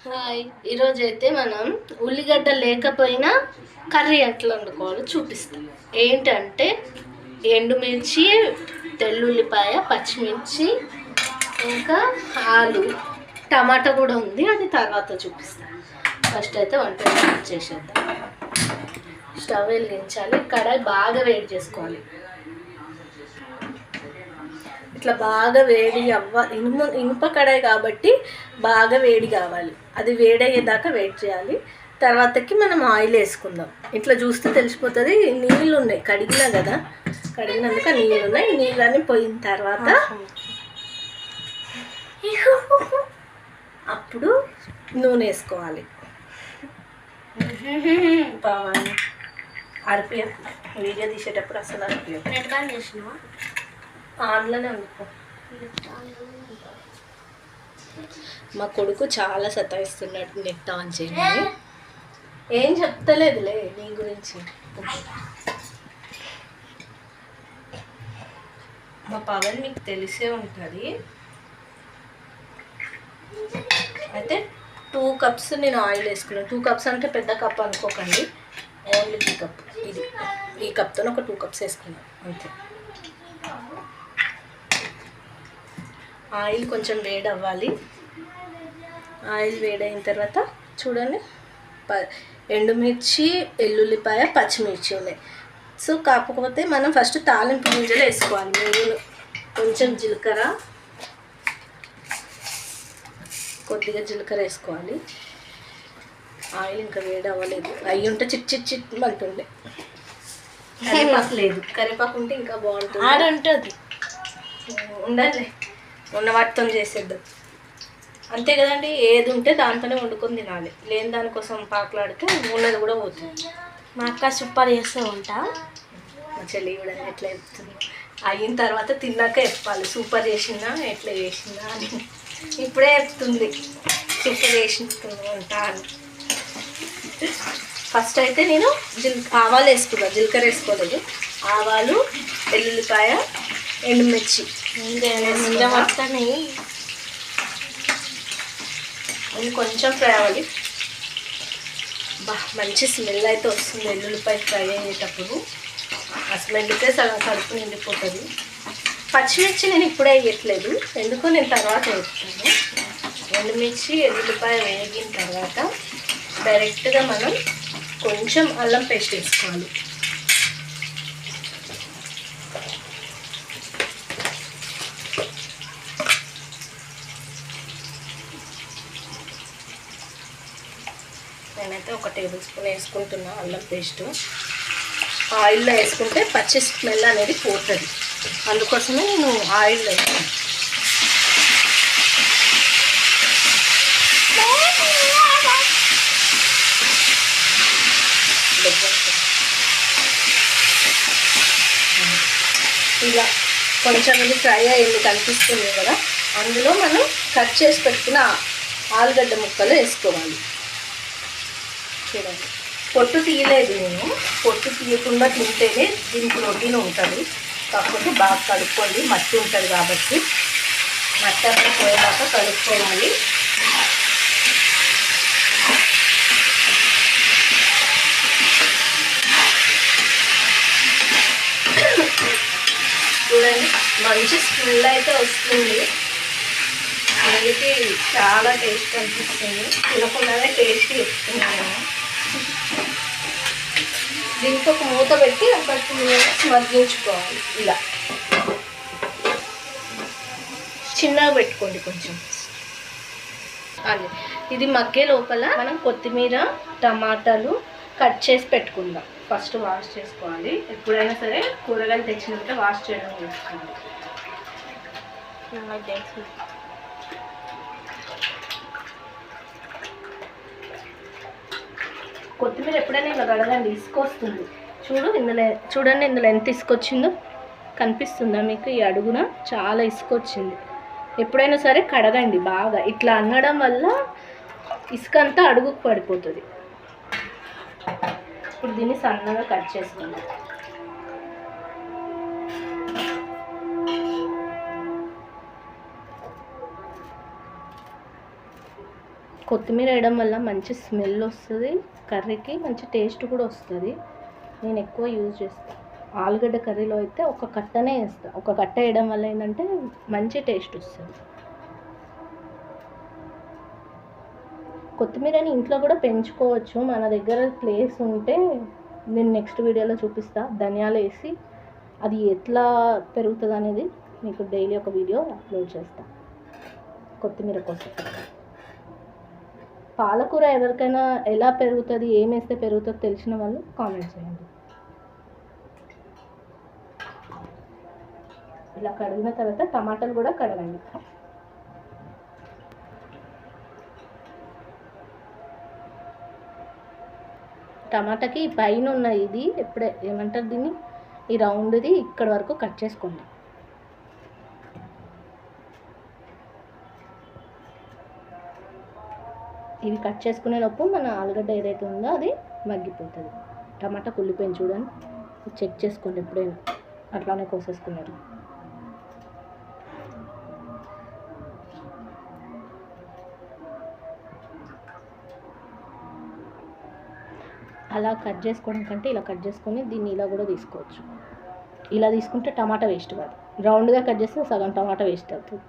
Hi, ఈరోజు అయితే మనం ఉల్లిగడ్డ లేకపోయినా కర్రీ ఎట్లా వండుకోవాలో చూపిస్తాం. ఏంటంటే ఎండుమిర్చి, తెల్లుల్లిపాయ, పచ్చిమిర్చి, ఇంకా ఆలు, టమాటా కూడా ఉంది, అది తర్వాత చూపిస్తాం. ఫస్ట్ అయితే వంట స్టార్ట్ చేసేద్దాం. స్టవ్ వెలిగించాలి, కడాయి బాగా వేడి చేసుకోవాలి. ఇట్లా బాగా వేడి ఇనుప కడాయి కాబట్టి బాగా వేడి కావాలి. అది వేడయ్యేదాకా వెయిట్ చేయాలి. తర్వాతకి మనం ఆయిల్ వేసుకుందాం. ఇట్లా చూస్తే తెలిసిపోతుంది. నీళ్ళు ఉన్నాయి, కడిగినా కదా, కడిగినందుక నీళ్ళు ఉన్నాయి. నీళ్ళని పోయిన తర్వాత అప్పుడు నూనె వేసుకోవాలి. అరిపి వీడియో తీసేటప్పుడు అసలు అరిపి ఆన్లోనే అనుకో. మా కొడుకు చాలా సతాయిస్తున్నాడు నెట్ ఆన్ చేయమని. ఏం చెప్తలేదులే నీ గురించి. మా పవన్ మీకు తెలిసే ఉంటుంది. అయితే 2 కప్స్ నేను ఆయిల్ వేసుకున్నాను. 2 కప్స్ అంటే పెద్ద కప్ అనుకోకండి, ఓన్లీ ఈ కప్. ఇది ఈ కప్తో ఒక 2 కప్స్ వేసుకున్నాను అంతే. ఆయిల్ కొంచెం వేడి అవ్వాలి. ఆయిల్ వేడైన తర్వాత చూడండి, ఎండుమిర్చి, ఎల్లుల్లిపాయ, పచ్చిమిర్చి ఉన్నాయి. సో కాకపోతే మనం ఫస్ట్ తాలింపు గింజలు వేసుకోవాలి. మెయిన్ కొంచెం జీలకర్ర, కొద్దిగా జీలకర్ర వేసుకోవాలి. ఆయిల్ ఇంకా వేడి అవ్వలేదు, అయ్యి ఉంటే చిట్ అంటుండే. కరివేపాకు లేదు, కరివేపాకు ఉంటే ఇంకా బాగుంటుంది. ఆడుంటుంది, ఉండాలి. ఉన్న వాటితో చేసేద్దాం అంతే కదండి. ఏది ఉంటే దాంతోనే వండుకొని తినాలి. లేని దానికోసం పాకులాడితే ఉన్నది కూడా పోతుంది. మా అక్క సూపర్ చేస్తూ ఉంటా. మా చెల్లి కూడా ఎట్లా చెప్తుంది. అయిన తర్వాత తిన్నాక చెప్పాలి సూపర్ చేసిందా, ఎట్లా చేసిందా అని. ఇప్పుడే చెప్తుంది సూపర్ చేసింది వంట అని. ఫస్ట్ అయితే నేను ఆవాలు వేసుకున్నాను, జీలకర్ర వేసుకోలేదు. ఆవాలు, ఎల్లుల్లిపాయ, ఎండుమిర్చి అది కొంచెం ఫ్రై అవ్వాలి. మంచి స్మెల్ అయితే వస్తుంది ఎల్లుల్లిపాయ ఫ్రై అయ్యేటప్పుడు. ఆ స్మెల్కే సగం కడుపు నిండిపోతుంది. పచ్చిమిర్చి నేను ఇప్పుడే వేయట్లేదు, ఎందుకో నేను తర్వాత వేస్తాను. ఎండుమిర్చి, ఎల్లుల్లిపాయ వేగిన తర్వాత డైరెక్ట్గా మనం కొంచెం అల్లం పేస్ట్ వేసుకోవాలి. నేనైతే 1 టేబుల్ స్పూన్ వేసుకుంటున్నా అల్లం పేస్ట్. ఆయిల్లో వేసుకుంటే పచ్చి స్మెల్ అనేది పోతుంది, అందుకోసమే నేను ఆయిల్లో వేస్తాను. ఇలా కొంచెం ఇది ఫ్రై అయ్యింది కనిపిస్తుంది కదా, అందులో మనం కట్ చేసి పెట్టుకున్న ఆలుగడ్డ ముక్కలు వేసుకోవాలి. చూడండి, పొట్టు తీయలేదు నేను. పొట్టు తీయకుండా తింటేనే దీనికి ప్రోటీన్ ఉంటుంది. కాకపోతే బాగా కడుక్కోండి, మట్టి ఉంటుంది కాబట్టి. మట్టి అంతా పోయేదాకా కడుక్కోవాలి. చూడండి, మంచి స్మెల్ అయితే వస్తుంది. అందుకే చాలా టేస్ట్ అనిపిస్తుంది. తినకుండానే టేస్ట్ చెప్తున్నాను. దీనికి ఒక మూత పెట్టి ఒక 2 మినిట్స్ మగ్గించుకోవాలి. ఇలా చిన్నగా పెట్టుకోండి కొంచెం. అది ఇది మగ్గే లోపల మనం కొత్తిమీర, టమాటాలు కట్ చేసి పెట్టుకుందాం. ఫస్ట్ వాష్ చేసుకోవాలి. ఎప్పుడైనా సరే కూరగాయలు తెచ్చినట్టే వాష్ చేయడం చేసుకోండి. కొత్తిమీర ఎప్పుడైనా ఇలా కడగండి, ఇసుకొస్తుంది. చూడండి ఇందులో ఎంత ఇసుకొచ్చిందో కనిపిస్తుందా మీకు? ఈ అడుగున చాలా ఇసుకొచ్చింది. ఎప్పుడైనా సరే కడగండి బాగా. ఇట్లా అనడం వల్ల ఇసుక అంతా అడుగుకు పడిపోతుంది. ఇప్పుడు దీన్ని సన్నగా కట్ చేసుకుందాం. కొత్తిమీర వేయడం వల్ల మంచి స్మెల్ వస్తుంది, కర్రీకి మంచి టేస్ట్ కూడా వస్తుంది. నేను ఎక్కువ యూజ్ చేస్తాను. ఆలుగడ్డ కర్రీలో అయితే ఒక కట్టనే వేస్తాను. ఒక కట్ట వేయడం వల్ల ఏంటంటే మంచి టేస్ట్ వస్తుంది. కొత్తిమీరని ఇంట్లో కూడా పెంచుకోవచ్చు. మన దగ్గర ప్లేస్ ఉంటే నేను నెక్స్ట్ వీడియోలో చూపిస్తా. ధనియాలు వేసి అది ఎట్లా పెరుగుతుంది అనేది మీకు డైలీ ఒక వీడియో అప్లోడ్ చేస్తా కొత్తిమీర కోసం. పాలకూర ఎవరికైనా ఎలా పెరుగుతుంది, ఏమేస్తే పెరుగుతుందో తెలిసిన వాళ్ళు కామెంట్ చేయండి. ఇలా కడిగిన తర్వాత టమాటాలు కూడా కడగండి. టమాటాకి పైన ఉన్న ఇది ఎప్పుడే ఏమంటారు దీన్ని, ఈ రౌండ్ది ఇక్కడ వరకు కట్ చేసుకోండి. ఇవి కట్ చేసుకునే లోపు మన ఆలుగడ్డ ఏదైతే ఉందో అది మగ్గిపోతుంది. టమాటా కుళ్ళిపోయింది చూడండి, చెక్ చేసుకోండి ఎప్పుడైనా అట్లానే కోసేసుకున్నారు. అలా కట్ చేసుకోవడం కంటే ఇలా కట్ చేసుకొని దీన్ని ఇలా కూడా తీసుకోవచ్చు. ఇలా తీసుకుంటే టమాటా వేస్ట్ కాదు. రౌండ్గా కట్ చేస్తే సగం టమాటా వేస్ట్ అవుతుంది.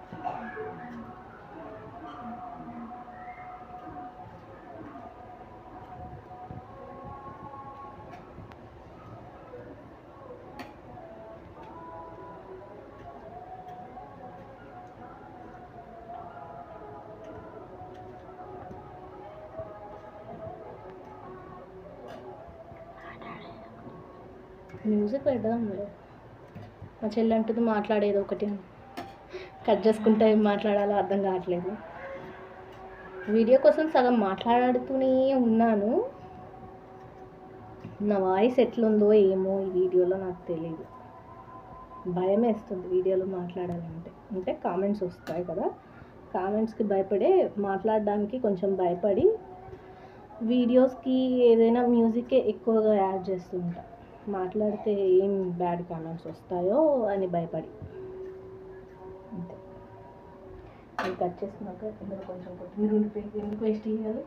మ్యూజిక్ పెట్టడం లేదు. మా చెల్లి అంటుంది మాట్లాడేది ఒకటి అని. కట్ చేసుకుంటే ఏం మాట్లాడాలో అర్థం కావట్లేదు. వీడియో కోసం సగం మాట్లాడుతూనే ఉన్నాను. నా వాయిస్ ఎట్లుందో ఏమో ఈ వీడియోలో నాకు తెలియదు. భయం వేస్తుంది వీడియోలో మాట్లాడాలంటే. అంటే కామెంట్స్ వస్తాయి కదా, కామెంట్స్కి భయపడే మాట్లాడడానికి కొంచెం భయపడి వీడియోస్కి ఏదైనా మ్యూజికే ఎక్కువగా యాడ్ చేస్తూ ఉంటా. మాట్లాడితే ఏం బ్యాడ్ కామెంట్స్ వస్తాయో అని భయపడి. అంతే. అది కట్ చేసుకున్నాక ఇందులో కొంచెం కొత్తిమీర ఉండిపోయింది. ఎందుకు వేస్ట్ చేయాలి?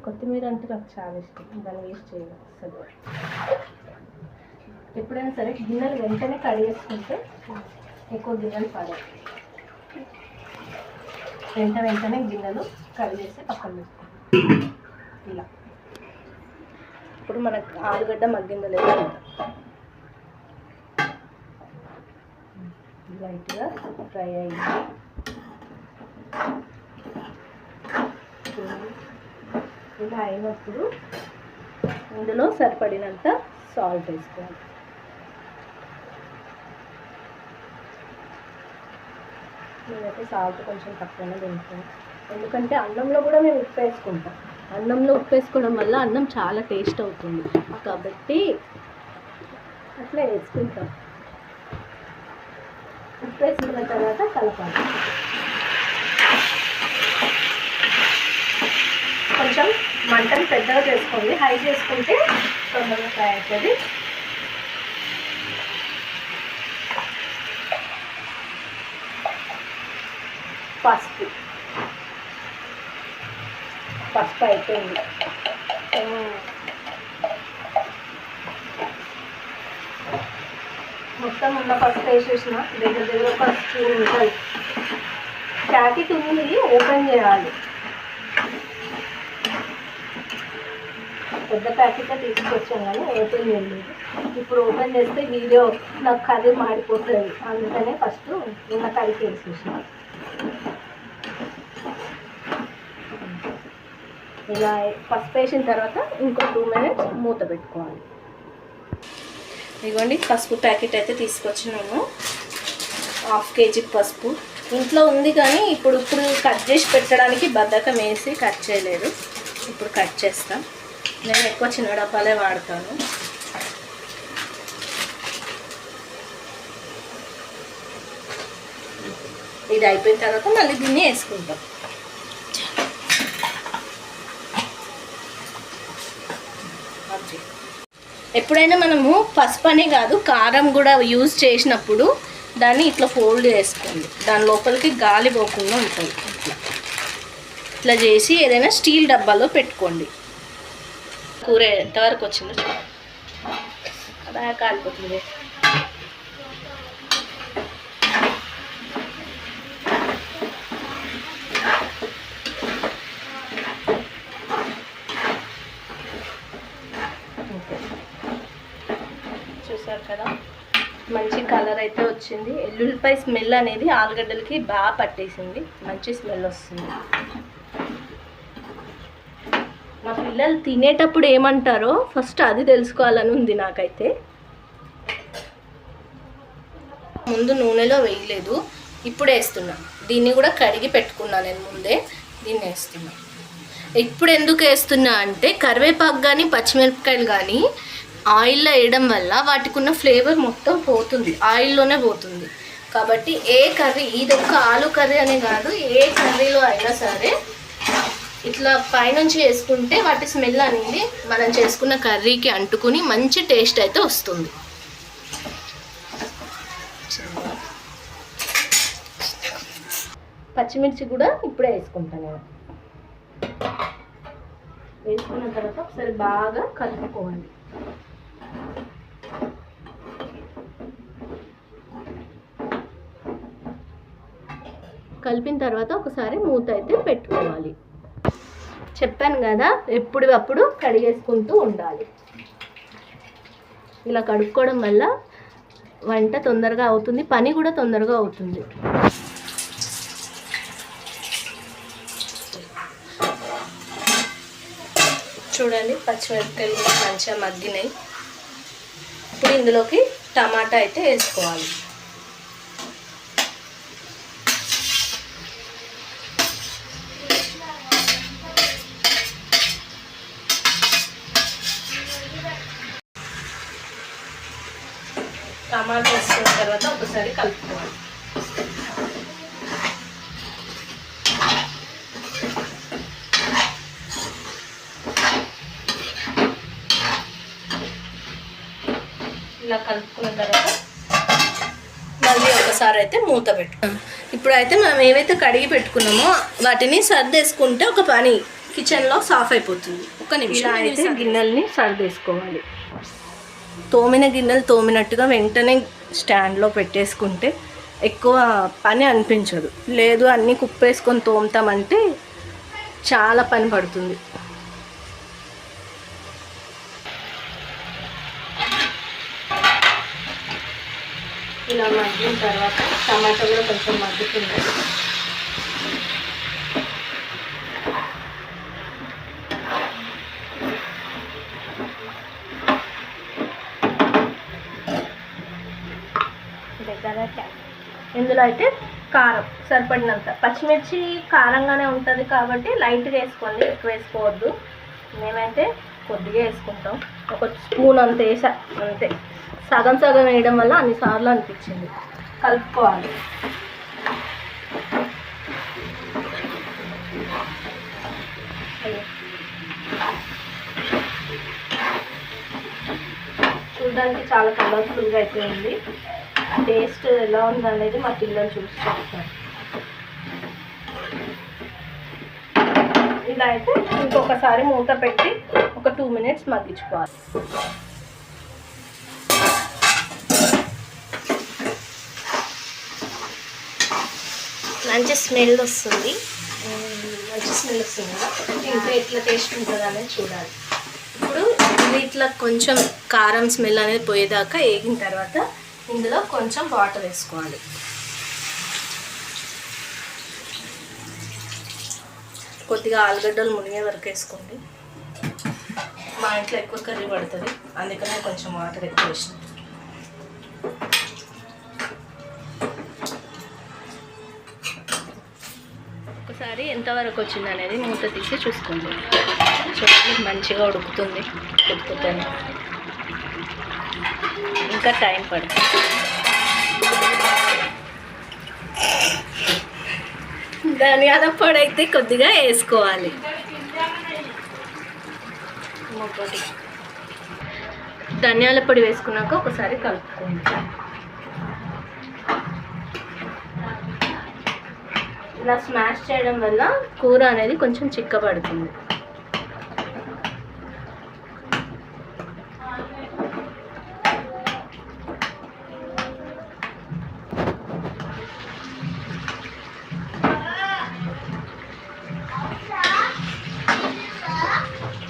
కొత్తిమీర అంటే నాకు చాలా ఇష్టం, దాన్ని వేస్ట్ చేయాలి అసలు. ఎప్పుడైనా సరే గిన్నెలు వెంటనే కడిగేసుకుంటే ఎక్కువ గిన్నెలు పడాలి. వెంటనే గిన్నెలు కడిగేసి పక్కన పెట్టుకోండి. ఇలా ఇప్పుడు మనకు ఆలుగడ్డ మగ్గిందో లేదా లైట్గా ఫ్రై అయ్యింది. ఇలా అయినప్పుడు ఇందులో సరిపడినంత సాల్ట్ వేసుకోవాలి. నేనైతే సాల్ట్ కొంచెం తక్కువనే తింటాను, ఎందుకంటే అన్నంలో కూడా మేము ఉప్పు వేసుకుంటాం. అన్నంలో ఉప్పు వేసుకోవడం వల్ల అన్నం చాలా టేస్ట్ అవుతుంది కాబట్టి అట్లా వేసుకుంటాం. ఉప్పు వేసుకున్న తర్వాత కలపాలి. కొంచెం మంటను పెద్దగా చేసుకోండి, హై చేసుకుంటే తొందరగా ఫ్రై అవుతుంది. పసుపు అయిపోయింది. మొత్తం ఉన్న పసుపు వేసేసిన దగ్గర ఒక స్పూన్ ఉంటుంది. ప్యాకెట్ ఉంది, ఓపెన్ చేయాలి. పెద్ద ప్యాకెట్ తీసుకొచ్చాను కానీ ఓపెన్ చేయలేదు. ఇప్పుడు ఓపెన్ చేస్తే వీడియో నాకు కర్రీ మాడిపోతుంది, అందుకనే ఫస్ట్ ఉన్న కర్రీకి వేసేసిన. ఇలా పసుపు వేసిన తర్వాత ఇంకో 2 minutes మూత పెట్టుకోవాలి. ఇదిగోండి పసుపు ప్యాకెట్ అయితే తీసుకొచ్చినాను. 1/2 kg పసుపు ఇంట్లో ఉంది కానీ ఇప్పుడు కట్ చేసి పెట్టడానికి బద్ధకం వేసి కట్ చేయలేదు. ఇప్పుడు కట్ చేస్తాం. నేను ఎక్కువ చిన్న డబ్బాలే వాడతాను. ఇది అయిపోయిన తర్వాత మళ్ళీ దీన్ని వేసుకుంటాం. ఎప్పుడైనా మనము పసుపు అనే కాదు కారం కూడా యూజ్ చేసినప్పుడు దాన్ని ఇట్లా ఫోల్డ్ చేసుకోండి, దాని లోపలికి గాలి పోకుండా ఉంటుంది. ఇట్లా ఇట్లా చేసి ఏదైనా స్టీల్ డబ్బాలో పెట్టుకోండి. కూర ఎంతవరకు వచ్చిందో బాగా కాలిపోతుంది. చూసారు కదా, మంచి కలర్ అయితే వచ్చింది. ఎల్లుల్లిపాయ స్మెల్ అనేది ఆలుగడ్డలకి బాగా పట్టేసింది, మంచి స్మెల్ వస్తుంది. మా పిల్లలు తినేటప్పుడు ఏమంటారో ఫస్ట్ అది తెలుసుకోవాలని ఉంది నాకైతే. ముందు నూనెలో వేయలేదు, ఇప్పుడు వేస్తున్నా. దీన్ని కూడా కడిగి పెట్టుకున్నా నేను ముందే, దీన్ని వేస్తున్నా. ఇప్పుడు ఎందుకు వేస్తున్నా అంటే కరివేపాకు కానీ పచ్చిమిరపకాయలు కానీ ఆయిల్లో వేయడం వల్ల వాటికి ఉన్న ఫ్లేవర్ మొత్తం పోతుంది, ఆయిల్లోనే పోతుంది. కాబట్టి ఏ కర్రీ, ఇది ఒక్క ఆలు కర్రీ అనే కాదు, ఏ కర్రీలో అయినా సరే ఇట్లా పైనుంచి వేసుకుంటే వాటి స్మెల్ అనేది మనం చేసుకున్న కర్రీకి అంటుకుని మంచి టేస్ట్ అయితే వస్తుంది. పచ్చిమిర్చి కూడా ఇప్పుడే వేసుకుంటాను నేను. వేసుకున్న తర్వాత ఒకసారి బాగా కలుపుకోవాలి. కలిపిన తర్వాత ఒకసారి మూత అయితే పెట్టుకోవాలి. చెప్పాను కదా, ఎప్పుడప్పుడు కడిగేసుకుంటూ ఉండాలి. ఇలా కడుక్కోవడం వల్ల వంట తొందరగా అవుతుంది, పని కూడా తొందరగా అవుతుంది. చూడండి, పచ్చిమిరపకాయలు కూడా మంచిగా మగ్గినాయి. ఇప్పుడు ఇందులోకి టమాటా అయితే వేసుకోవాలి. టమాటా వేసుకున్న తర్వాత ఒకసారి కలుపుకోవాలి. ఇలా కలుపుకున్న తర్వాత మళ్ళీ ఒకసారి అయితే మూత పెట్టుకున్నాం. ఇప్పుడు అయితే మనం ఏవైతే కడిగి పెట్టుకున్నామో వాటిని సర్దేసుకుంటే ఒక పని కిచెన్లో సాఫ్ అయిపోతుంది. ఒక నిమిషం అయితే గిన్నెల్ని సర్దేసుకోవాలి. తోమిన గిన్నెలు తోమినట్టుగా వెంటనే స్టాండ్లో పెట్టేసుకుంటే ఎక్కువ పని అనిపించదు. లేదు అన్నీ కుప్పేసుకొని తోముతామంటే చాలా పని పడుతుంది. ఇలా మగ్గిన తర్వాత టమాటా కూడా కొంచెం మగ్గుతుంది. ఇందులో అయితే కారం సరిపడినంత, పచ్చిమిర్చి కారంగానే ఉంటుంది కాబట్టి లైట్గా వేసుకోండి, ఎక్కువ వేసుకోవద్దు. మేమైతే కొద్దిగా వేసుకుంటాం, ఒక స్పూన్ అంత వేసా అంతే. సగం సగం వేయడం వల్ల అన్నిసార్లు అనిపించింది. కలుపుకోవాలి. చూడడానికి చాలా కలర్ఫుల్గా అయిపోయింది. టేస్ట్ ఎలా ఉందనేది మా పిల్లలు చూసి చెప్తారు. ఇలా అయితే ఇంకొకసారి మూత పెట్టి ఒక 2 minutes మగ్గించుకోవాలి. మంచి స్మెల్ వస్తుంది, ఇంకా ఎట్లా టేస్ట్ ఉంటుంది అనేది చూడాలి. ఇప్పుడు ఇది ఇట్లా కొంచెం కారం స్మెల్ అనేది పోయేదాకా వేగిన తర్వాత ఇందులో కొంచెం వాటర్ వేసుకోవాలి. కొద్దిగా ఆలుగడ్డలు మునిగే వరకు వేసుకోండి. మా ఇంట్లో ఎక్కువ కర్రీ పడుతుంది, అందుకనే కొంచెం వాటర్ ఎక్కువ వేసిన. ఒకసారి ఎంతవరకు వచ్చింది అనేది మూత తీసి చూసుకోండి. చూడండి, మంచిగా ఉడుకుతుంది. ఉడుకుతాను ఇంకా టైం పడుతుంది. ధనియాల పొడి అయితే కొద్దిగా వేసుకోవాలి. ధనియాల పొడి వేసుకున్నాక ఒకసారి కలుపుకోండి. ఇలా స్మాష్ చేయడం వల్ల కూర అనేది కొంచెం చిక్కబడుతుంది.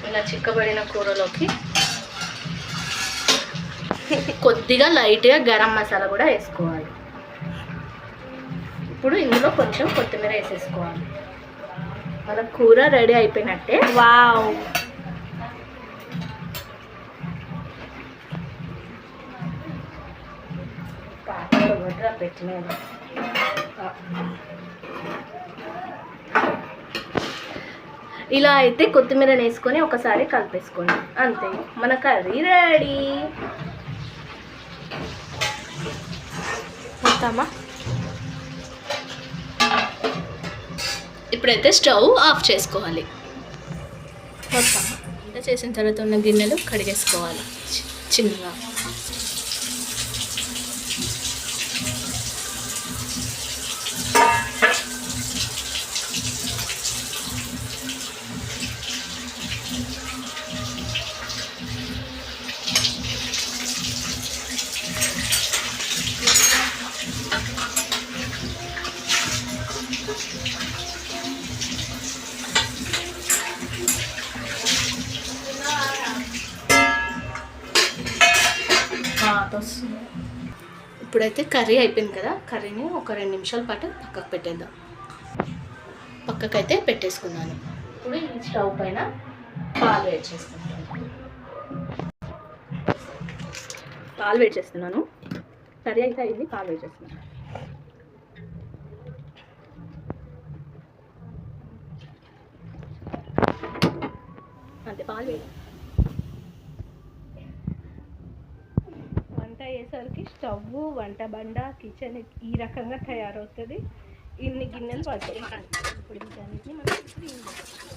ఇలా చిక్కబడిన కూరలోకి కొద్దిగా లైట్గా గరం మసాలా కూడా వేసుకోవాలి. ఇప్పుడు ఇందులో కొంచెం కొత్తిమీర వేసేసుకోవాలి. మన కూర రెడీ అయిపోయినట్టే. వావ్, పెట్టినది ఇలా అయితే కొత్తిమీరని వేసుకొని ఒకసారి కలిపేసుకోండి. అంతే, మన కర్రీ రెడీ. మొత్తమా? ఇప్పుడైతే స్టవ్ ఆఫ్ చేసుకోవాలి. మొత్తం వంట చేసిన తర్వాత ఉన్న గిన్నెలు కడిగేసుకోవాలి చిన్నగా. ఇప్పుడైతే కర్రీ అయిపోయింది కదా, కర్రీని ఒక 2 నిమిషాల పాటు పక్కకు పెట్టేద్దాం. పక్కకైతే పెట్టేసుకున్నాను. ఇప్పుడు ఈ స్టవ్ పైన పాలు వేడి చేసుకుంటాను. పాలు వేడి చేస్తున్నాను. కర్రీ అయితే అయింది, పాలు వేడి చేస్తున్నాను. అంతే, పాలు వేడి. వంట అయ్యేసరికి స్టవ్, వంట బండ, కిచెన్ ఈ రకంగా తయారవుతుంది. ఇన్ని గిన్నెలు పడతాయి. ఇప్పుడు వీటన్నిటిని మనం క్లీన్ చేసుకోవాలి.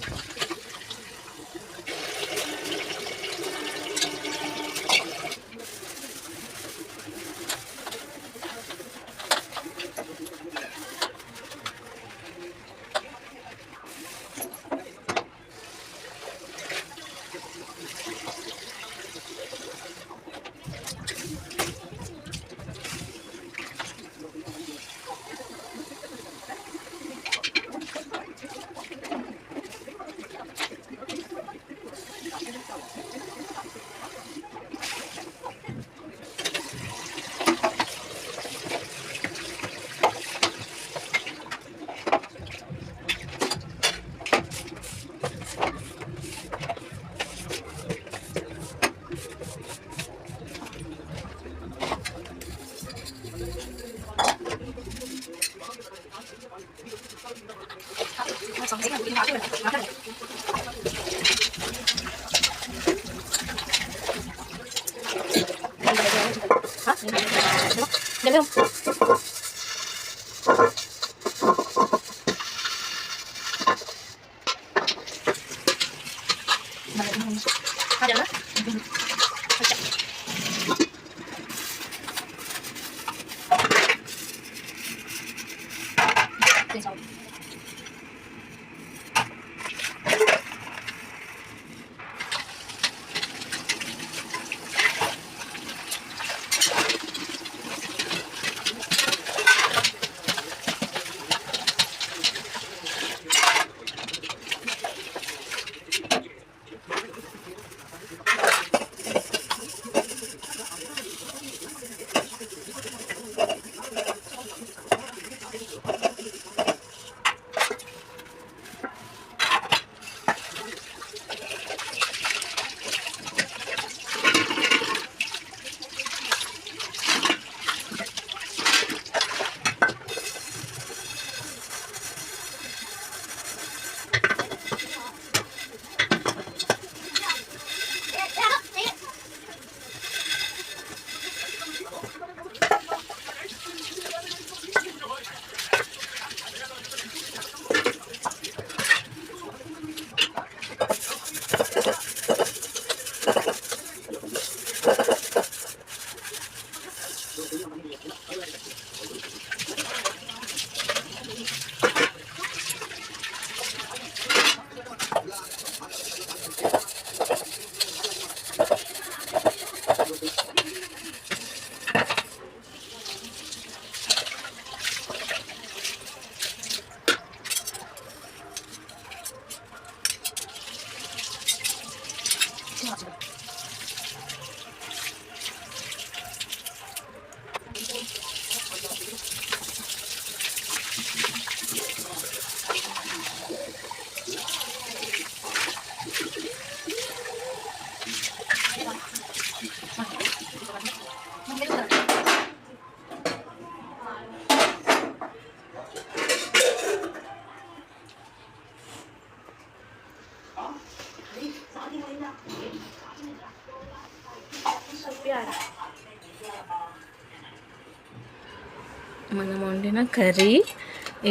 మనం వండిన కర్రీ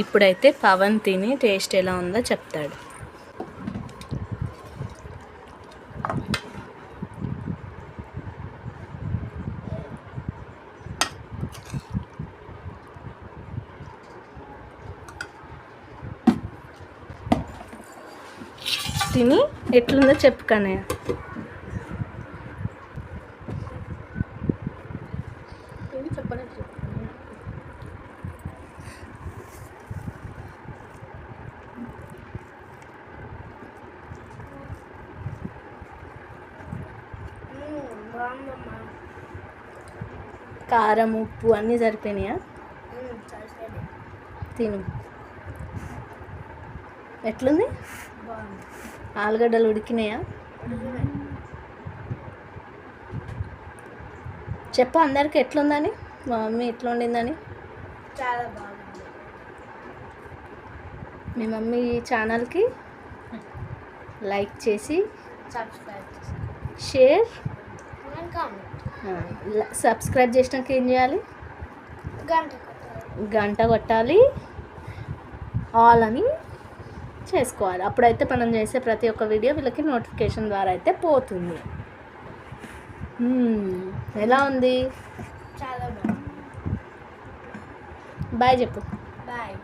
ఇప్పుడైతే పవన్ తిని టేస్ట్ ఎలా ఉందో చెప్తాడు. తిని ఎట్లుందో చెప్పు కన్నయ్య. కారం ఉప్పు అన్నీ సరిపోయినాయా? తిను. ఎట్లుంది? ఆలుగడ్డలు ఉడికినాయా? చెప్పు అందరికి ఎట్లుందని, మా మమ్మీ ఎట్లా వండిందని. చాలా బాగుంది. మీ మమ్మీ ఛానల్కి లైక్ చేసి సబ్స్క్రైబ్ చేసి షేర్ కామెంట్ సబ్స్క్రైబ్ చేసినాక ఏం చేయాలి? గంట కొట్టాలి, ఆల్ అని చేసుకోవాలి. అప్పుడైతే మనం చేసే ప్రతి ఒక్క వీడియో వీళ్ళకి నోటిఫికేషన్ ద్వారా అయితే పోతుంది. ఎలా ఉంది? చాలా బాగుంది. బాయ్ చెప్పు. బాయ్.